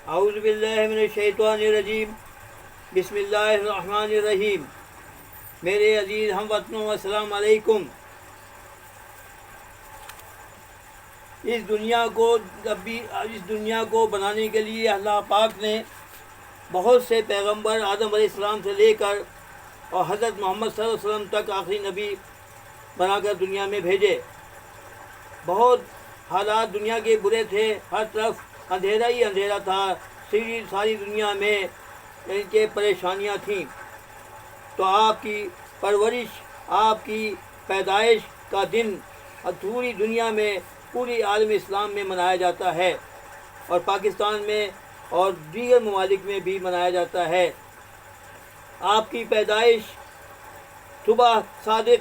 اعوذ باللہ من الشیطان الرجیم، بسم اللہ الرحمن الرحیم۔ میرے عزیز ہم وطنوں، السلام علیکم۔ اس دنیا کو بنانے کے لیے اللہ پاک نے بہت سے پیغمبر آدم علیہ السلام سے لے کر اور حضرت محمد صلی اللہ علیہ وسلم تک آخری نبی بنا کر دنیا میں بھیجے۔ بہت حالات دنیا کے برے تھے، ہر طرف اندھیرا ہی اندھیرا تھا، ساری دنیا میں ان کے پریشانیاں تھیں۔ تو آپ کی پرورش، آپ کی پیدائش کا دن پوری دنیا میں، پوری عالم اسلام میں منایا جاتا ہے، اور پاکستان میں اور دیگر ممالک میں بھی منایا جاتا ہے۔ آپ کی پیدائش صبح صادق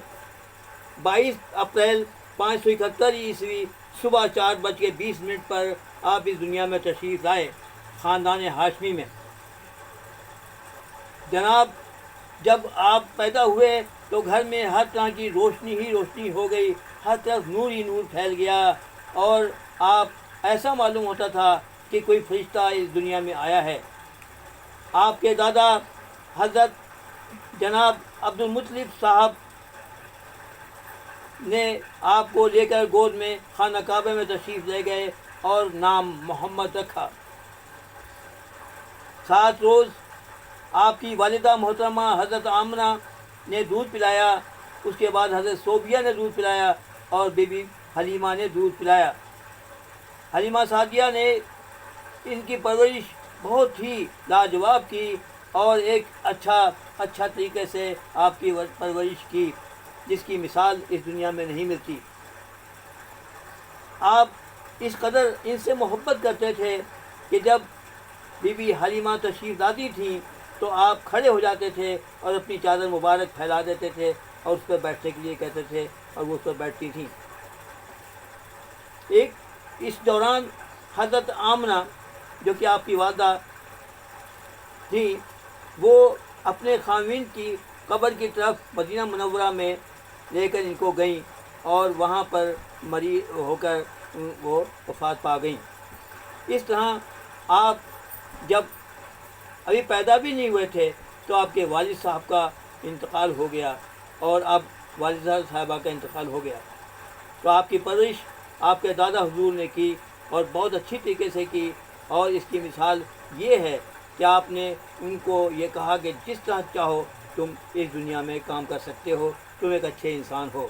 22 اپریل 571 عیسوی صبح 4:20 پر آپ اس دنیا میں تشریف لائے، خاندان ہاشمی میں۔ جناب، جب آپ پیدا ہوئے تو گھر میں ہر طرح کی روشنی ہی روشنی ہو گئی، ہر طرف نور ہی نور پھیل گیا، اور آپ ایسا معلوم ہوتا تھا کہ کوئی فرشتہ اس دنیا میں آیا ہے۔ آپ کے دادا حضرت جناب عبدالمطلب صاحب نے آپ کو لے کر گود میں خانہ کعبہ میں تشریف لے گئے اور نام محمد رکھا۔ 7 روز آپ کی والدہ محترمہ حضرت آمنہ نے دودھ پلایا، اس کے بعد حضرت صوفیہ نے دودھ پلایا، اور بی بی حلیمہ نے دودھ پلایا۔ حلیمہ سعدیہ نے ان کی پرورش بہت ہی لاجواب کی، اور ایک اچھا طریقے سے آپ کی پرورش کی، جس کی مثال اس دنیا میں نہیں ملتی۔ آپ اس قدر ان سے محبت کرتے تھے کہ جب بی بی حلیمہ تشریف لاتی تھیں تو آپ کھڑے ہو جاتے تھے اور اپنی چادر مبارک پھیلا دیتے تھے اور اس پر بیٹھنے کے لیے کہتے تھے، اور وہ اس پر بیٹھتی تھیں۔ اس دوران حضرت آمنہ جو کہ آپ کی والدہ تھیں، وہ اپنے خاوند کی قبر کی طرف مدینہ منورہ میں لے کر ان کو گئیں، اور وہاں پر مریض ہو کر وہ وفات پا گئیں۔ اس طرح آپ جب ابھی پیدا بھی نہیں ہوئے تھے تو آپ کے والد صاحب کا انتقال ہو گیا، اور اب والدہ صاحبہ کا انتقال ہو گیا۔ تو آپ کی پرورش آپ کے دادا حضور نے کی، اور بہت اچھی طریقے سے کی، اور اس کی مثال یہ ہے کہ آپ نے ان کو یہ کہا کہ جس طرح چاہو تم اس دنیا میں کام کر سکتے ہو، تم ایک اچھے انسان ہو۔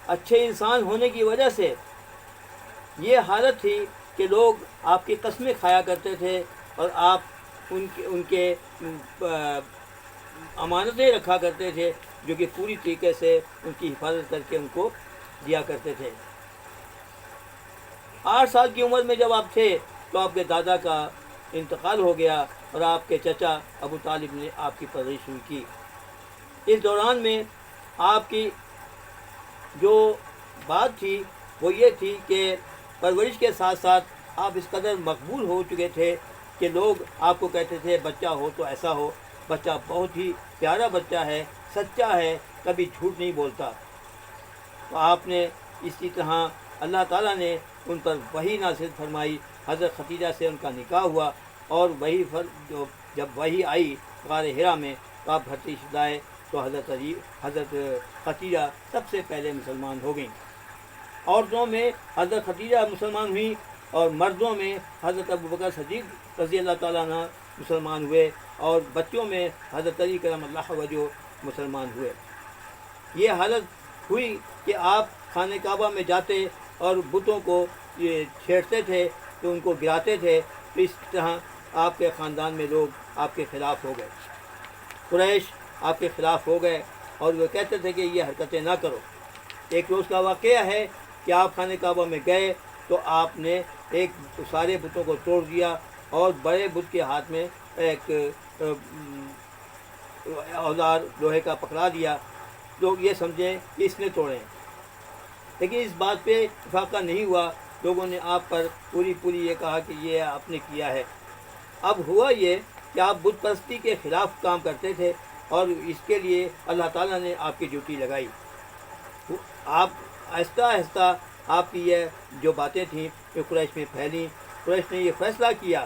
اچھے انسان ہونے کی وجہ سے یہ حالت تھی کہ لوگ آپ کی قسمیں کھایا کرتے تھے، اور آپ ان کے امانتیں رکھا کرتے تھے، جو کہ پوری طریقے سے ان کی حفاظت کر کے ان کو دیا کرتے تھے۔ 8 سال کی عمر میں جب آپ تھے تو آپ کے دادا کا انتقال ہو گیا، اور آپ کے چچا ابو طالب نے آپ کی پرورش شروع کی۔ اس دوران میں آپ کی جو بات تھی وہ یہ تھی کہ پرورش کے ساتھ ساتھ آپ اس قدر مقبول ہو چکے تھے کہ لوگ آپ کو کہتے تھے بچہ ہو تو ایسا ہو، بچہ بہت ہی پیارا بچہ ہے، سچا ہے، کبھی جھوٹ نہیں بولتا۔ تو آپ نے اسی طرح اللہ تعالیٰ نے ان پر وحی نازل فرمائی، حضرت ختیجہ سے ان کا نکاح ہوا، اور جب وحی آئی غار حرا میں تو آپ تشریف لائے تو حضرت ختیجہ سب سے پہلے مسلمان ہو گئیں۔ عورتوں میں حضرت ختیجہ مسلمان ہوئیں، اور مردوں میں حضرت ابوبکر صدیق رضی اللہ تعالیٰ عنہ مسلمان ہوئے، اور بچوں میں حضرت علی کرم اللہ وجہ مسلمان ہوئے۔ یہ حالت ہوئی کہ آپ خانہ کعبہ میں جاتے اور بتوں کو یہ چھیڑتے تھے تو ان کو گراتے تھے، تو اس طرح آپ کے خاندان میں لوگ آپ کے خلاف ہو گئے، قریش آپ کے خلاف ہو گئے، اور وہ کہتے تھے کہ یہ حرکتیں نہ کرو۔ ایک روز کا واقعہ ہے کہ آپ خانہ کعبہ میں گئے تو آپ نے سارے بتوں کو توڑ دیا، اور بڑے بت کے ہاتھ میں ایک اوزار لوہے کا پکڑا دیا، لوگ یہ سمجھیں کہ اس نے توڑے، لیکن اس بات پہ اتفاقہ نہیں ہوا۔ لوگوں نے آپ پر پوری یہ کہا کہ یہ آپ نے کیا ہے۔ اب ہوا یہ کہ آپ بت پرستی کے خلاف کام کرتے تھے، اور اس کے لیے اللہ تعالیٰ نے آپ کی ڈیوٹی لگائی۔ آپ آہستہ آہستہ آپ کی یہ جو باتیں تھیں یہ قریش میں پھیلیں۔ قریش نے یہ فیصلہ کیا